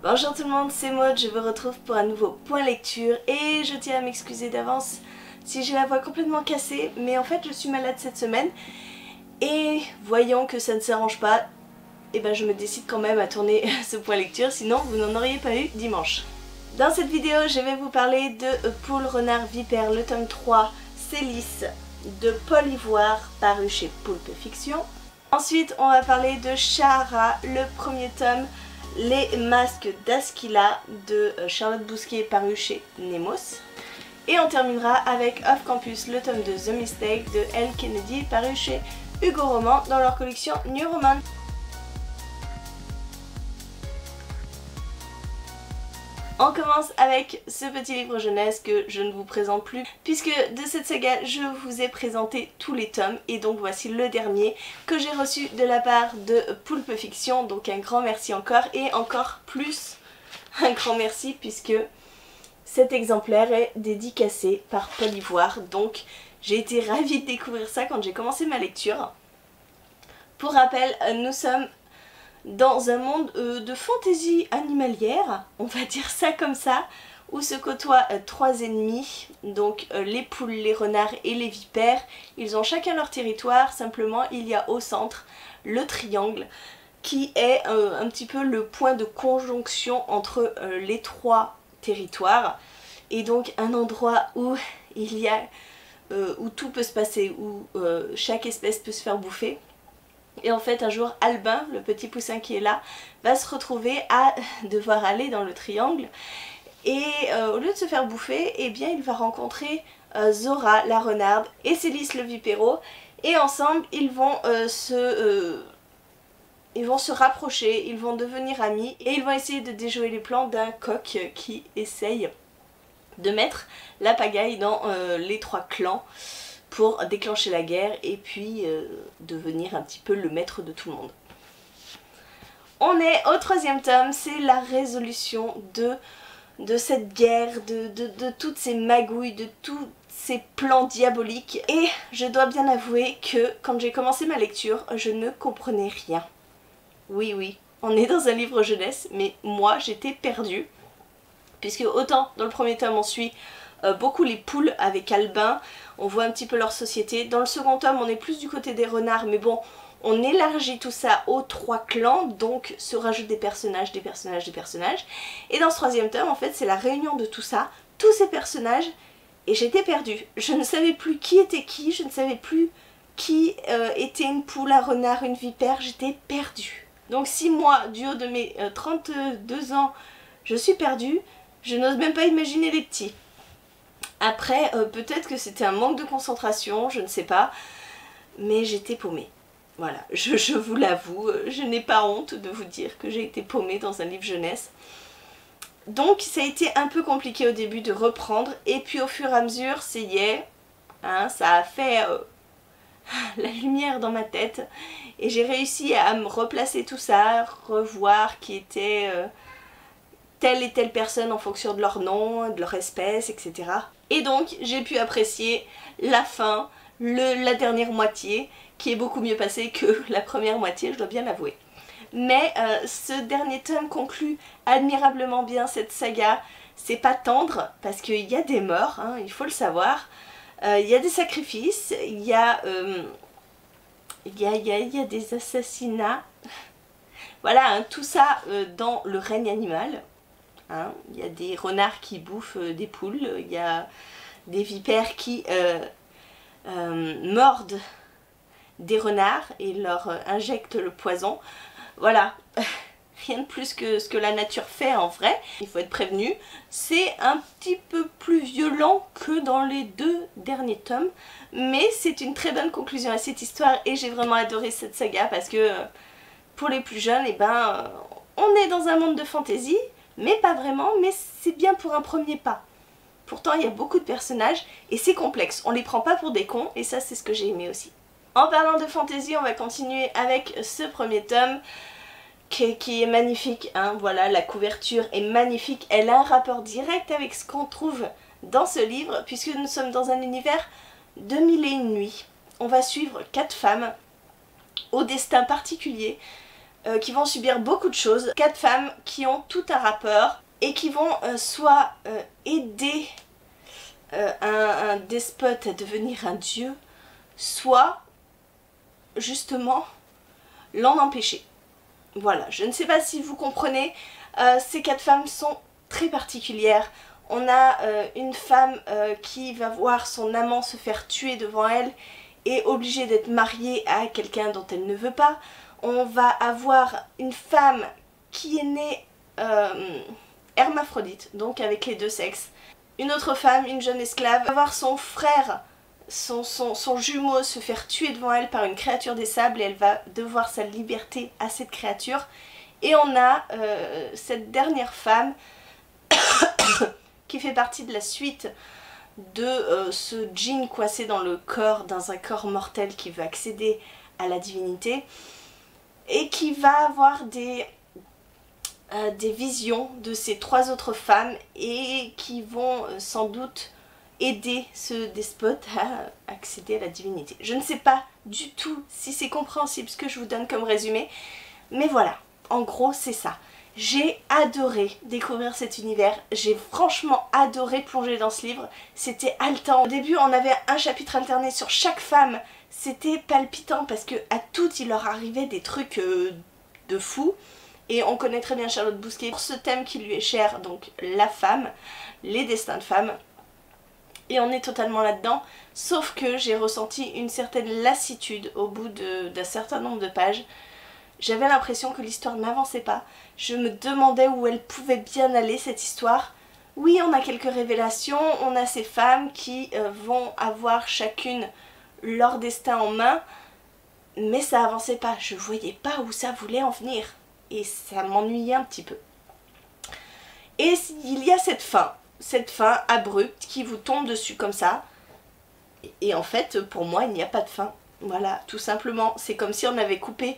Bonjour tout le monde, c'est Maud, je vous retrouve pour un nouveau point lecture et je tiens à m'excuser d'avance si j'ai la voix complètement cassée, mais en fait je suis malade cette semaine et voyant que ça ne s'arrange pas, et ben je me décide quand même à tourner ce point lecture, sinon vous n'en auriez pas eu dimanche. Dans cette vidéo je vais vous parler de Poule, Renard, Vipère, le tome 3, Célis de Paul Ivoire, paru chez Poulpe Fiction. Ensuite on va parler de Shahara, le premier tome, Les masques d'Asquila de Charlotte Bousquet, paru chez Nemos. Et on terminera avec Off Campus, le tome de The Mistake de Elle Kennedy, paru chez Hugo Roman dans leur collection New Roman. On commence avec ce petit livre jeunesse que je ne vous présente plus puisque de cette saga je vous ai présenté tous les tomes et donc voici le dernier que j'ai reçu de la part de Poulpe Fiction, donc un grand merci encore et encore plus un grand merci puisque cet exemplaire est dédicacé par Paul Ivoire, donc j'ai été ravie de découvrir ça quand j'ai commencé ma lecture. Pour rappel, nous sommes dans un monde de fantaisie animalière, on va dire ça comme ça, où se côtoient trois ennemis, donc les poules, les renards et les vipères. Ils ont chacun leur territoire, simplement il y a au centre le triangle qui est un petit peu le point de conjonction entre les trois territoires, et donc un endroit où il y a où tout peut se passer, où chaque espèce peut se faire bouffer. Et en fait un jour Albin, le petit poussin qui est là, va se retrouver à devoir aller dans le triangle et au lieu de se faire bouffer, eh bien il va rencontrer Zora la renarde et Célis le vipéro, et ensemble ils vont se rapprocher, ils vont devenir amis et ils vont essayer de déjouer les plans d'un coq qui essaye de mettre la pagaille dans les trois clans pour déclencher la guerre et puis devenir un petit peu le maître de tout le monde. On est au troisième tome, c'est la résolution de cette guerre, de toutes ces magouilles, de tous ces plans diaboliques. Et je dois bien avouer que quand j'ai commencé ma lecture, je ne comprenais rien. Oui, on est dans un livre jeunesse, mais moi j'étais perdue. Puisque autant dans le premier tome on suit beaucoup les poules avec Albin, on voit un petit peu leur société. Dans le second tome on est plus du côté des renards, mais bon, on élargit tout ça aux trois clans, donc se rajoutent des personnages, des personnages, des personnages. Et dans ce troisième tome en fait c'est la réunion de tout ça, tous ces personnages, et j'étais perdue. Je ne savais plus qui était qui, je ne savais plus qui était une poule, un renard, une vipère, j'étais perdue. Donc si moi, du haut de mes 32 ans, je suis perdue, je n'ose même pas imaginer les petits. Après, peut-être que c'était un manque de concentration, je ne sais pas, mais j'étais paumée. Voilà, je vous l'avoue, je n'ai pas honte de vous dire que j'ai été paumée dans un livre jeunesse. Donc ça a été un peu compliqué au début de reprendre, et puis au fur et à mesure, ça y est, hein, ça a fait la lumière dans ma tête, et j'ai réussi à me replacer tout ça, revoir qui était telle et telle personne en fonction de leur nom, de leur espèce, etc. Et donc j'ai pu apprécier la fin, la dernière moitié, qui est beaucoup mieux passée que la première moitié, je dois bien l'avouer. Mais ce dernier tome conclut admirablement bien cette saga. C'est pas tendre, parce qu'il y a des morts, hein, il faut le savoir. Il y a des sacrifices, il y a des assassinats. Voilà, hein, tout ça dans le règne animal. Hein, il y a des renards qui bouffent des poules, il y a des vipères qui mordent des renards et leur injectent le poison. Voilà, rien de plus que ce que la nature fait en vrai. Il faut être prévenu, c'est un petit peu plus violent que dans les deux derniers tomes, mais c'est une très bonne conclusion à cette histoire et j'ai vraiment adoré cette saga parce que pour les plus jeunes, eh ben, on est dans un monde de fantaisie, mais pas vraiment, mais c'est bien pour un premier pas. Pourtant il y a beaucoup de personnages et c'est complexe, on les prend pas pour des cons et ça c'est ce que j'ai aimé aussi. En parlant de fantaisie, on va continuer avec ce premier tome qui est magnifique, hein. Voilà, la couverture est magnifique, elle a un rapport direct avec ce qu'on trouve dans ce livre puisque nous sommes dans un univers de mille et une nuits. On va suivre 4 femmes au destin particulier qui vont subir beaucoup de choses. 4 femmes qui ont tout un rapport et qui vont soit aider un despote à devenir un dieu, soit justement l'en empêcher. Voilà, je ne sais pas si vous comprenez, ces 4 femmes sont très particulières. On a une femme qui va voir son amant se faire tuer devant elle et obligée d'être mariée à quelqu'un dont elle ne veut pas. On va avoir une femme qui est née hermaphrodite, donc avec les 2 sexes. Une autre femme, une jeune esclave, va voir son frère, son jumeau se faire tuer devant elle par une créature des sables et elle va devoir sa liberté à cette créature. Et on a cette dernière femme qui fait partie de la suite de ce djinn coincé dans le corps, dans un corps mortel qui veut accéder à la divinité et qui va avoir des visions de ces 3 autres femmes et qui vont sans doute aider ce despote à accéder à la divinité. Je ne sais pas du tout si c'est compréhensible ce que je vous donne comme résumé, mais voilà, en gros c'est ça. J'ai adoré découvrir cet univers, j'ai franchement adoré plonger dans ce livre, c'était haletant. Au début on avait un chapitre alterné sur chaque femme, c'était palpitant parce que à toutes il leur arrivait des trucs de fou. Et on connaît très bien Charlotte Bousquet pour ce thème qui lui est cher, donc la femme, les destins de femmes. Et on est totalement là-dedans, sauf que j'ai ressenti une certaine lassitude au bout d'un certain nombre de pages. J'avais l'impression que l'histoire n'avançait pas. Je me demandais où elle pouvait bien aller cette histoire. Oui, on a quelques révélations, on a ces femmes qui vont avoir chacune leur destin en main, mais ça avançait pas, je voyais pas où ça voulait en venir. Et ça m'ennuyait un petit peu. Et il y a cette fin abrupte qui vous tombe dessus comme ça. Et en fait, pour moi, il n'y a pas de fin. Voilà, tout simplement. C'est comme si on avait coupé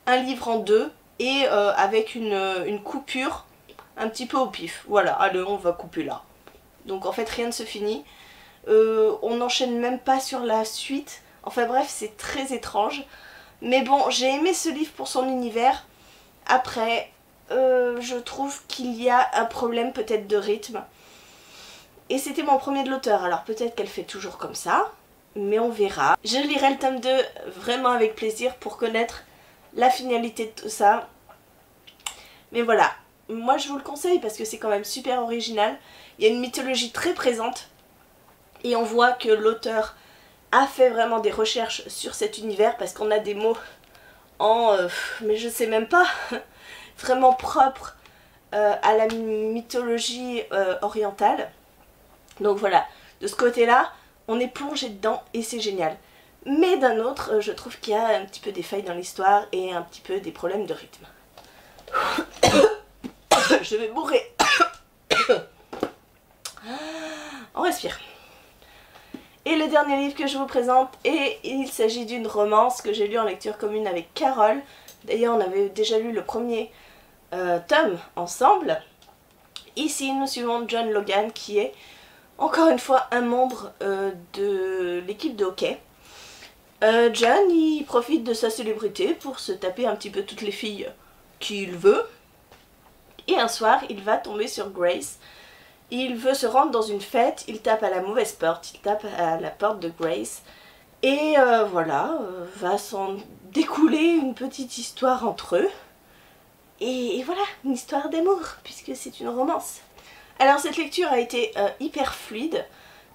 un livre en 2 et avec une coupure un petit peu au pif. Voilà, allez, on va couper là. Donc en fait, rien ne se finit. On n'enchaîne même pas sur la suite. Enfin bref, c'est très étrange. Mais bon, j'ai aimé ce livre pour son univers. Après, je trouve qu'il y a un problème peut-être de rythme. Et c'était mon premier de l'auteur, alors peut-être qu'elle fait toujours comme ça, mais on verra. Je lirai le tome 2 vraiment avec plaisir pour connaître la finalité de tout ça. Mais voilà, moi je vous le conseille parce que c'est quand même super original. Il y a une mythologie très présente et on voit que l'auteur a fait vraiment des recherches sur cet univers parce qu'on a des mots mais je sais même pas, vraiment propre à la mythologie orientale. Donc voilà, de ce côté-là, on est plongé dedans et c'est génial. Mais d'un autre, je trouve qu'il y a un petit peu des failles dans l'histoire et un petit peu des problèmes de rythme. Je vais mourir. On respire. Et le dernier livre que je vous présente, et il s'agit d'une romance que j'ai lue en lecture commune avec Carole. D'ailleurs, on avait déjà lu le premier tome ensemble. Ici, nous suivons John Logan, qui est encore une fois un membre de l'équipe de hockey. John, il profite de sa célébrité pour se taper un petit peu toutes les filles qu'il veut. Et un soir, il va tomber sur Grace. Il veut se rendre dans une fête, il tape à la mauvaise porte, il tape à la porte de Grace. Et voilà, va s'en découler une petite histoire entre eux. Et voilà, une histoire d'amour, puisque c'est une romance. Alors cette lecture a été hyper fluide.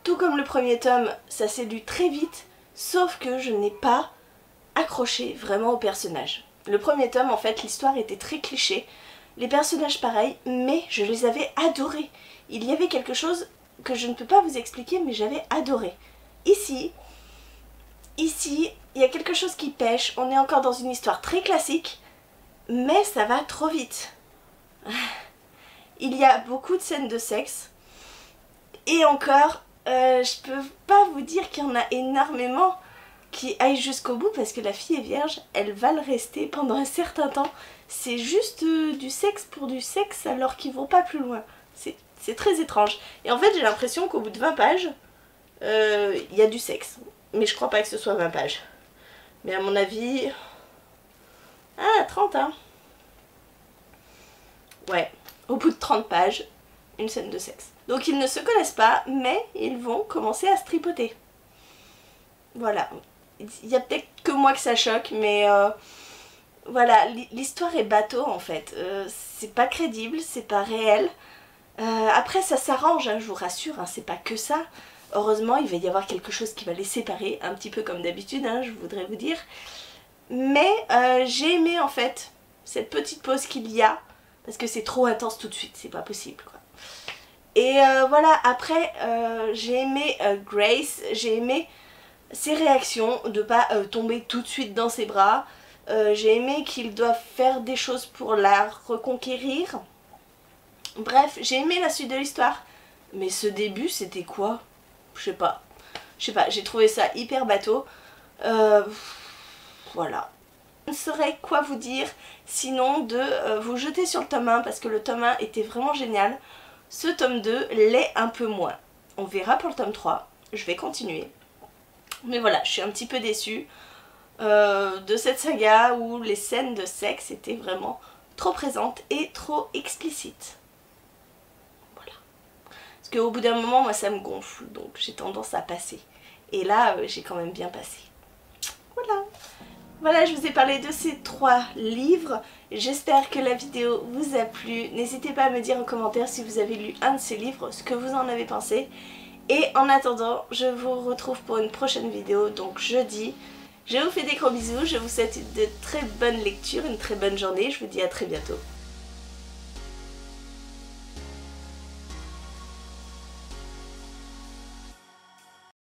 Tout comme le premier tome, ça s'est lu très vite, sauf que je n'ai pas accroché vraiment aux personnages. Le premier tome, en fait, l'histoire était très cliché. Les personnages pareils, mais je les avais adorés. Il y avait quelque chose que je ne peux pas vous expliquer, mais j'avais adoré. Ici, il y a quelque chose qui pêche. On est encore dans une histoire très classique, mais ça va trop vite. Il y a beaucoup de scènes de sexe. Et encore, je peux pas vous dire qu'il y en a énormément qui aillent jusqu'au bout parce que la fille est vierge, elle va le rester pendant un certain temps. C'est juste du sexe pour du sexe alors qu'ils vont pas plus loin. C'est très étrange. Et en fait j'ai l'impression qu'au bout de 20 pages, il y a du sexe. Mais je crois pas que ce soit 20 pages. Mais à mon avis... Ah, 30 hein. Ouais, au bout de 30 pages, une scène de sexe. Donc ils ne se connaissent pas, mais ils vont commencer à se tripoter. Voilà. Il y a peut-être que moi que ça choque, mais voilà, l'histoire est bateau en fait. C'est pas crédible, c'est pas réel. Après ça s'arrange, hein, je vous rassure, hein, c'est pas que ça. Heureusement, il va y avoir quelque chose qui va les séparer, un petit peu comme d'habitude, hein, je voudrais vous dire. Mais j'ai aimé en fait cette petite pause qu'il y a, parce que c'est trop intense tout de suite, c'est pas possible quoi. Et voilà, après j'ai aimé Grace, j'ai aimé ses réactions, de pas tomber tout de suite dans ses bras. J'ai aimé qu'il doit faire des choses pour la reconquérir. Bref, j'ai aimé la suite de l'histoire. Mais ce début, c'était quoi? Je sais pas. J'ai trouvé ça hyper bateau. Voilà. Je ne saurais quoi vous dire sinon de vous jeter sur le tome 1 parce que le tome 1 était vraiment génial. Ce tome 2 l'est un peu moins. On verra pour le tome 3. Je vais continuer. Mais voilà, je suis un petit peu déçue de cette saga où les scènes de sexe étaient vraiment trop présentes et trop explicites. Voilà. Parce qu'au bout d'un moment, moi ça me gonfle, donc j'ai tendance à passer. Et là, j'ai quand même bien passé. Voilà. Voilà, je vous ai parlé de ces 3 livres. J'espère que la vidéo vous a plu. N'hésitez pas à me dire en commentaire si vous avez lu un de ces livres, ce que vous en avez pensé. Et en attendant, je vous retrouve pour une prochaine vidéo, donc jeudi. Je vous fais des gros bisous, je vous souhaite de très bonnes lectures, une très bonne journée. Je vous dis à très bientôt.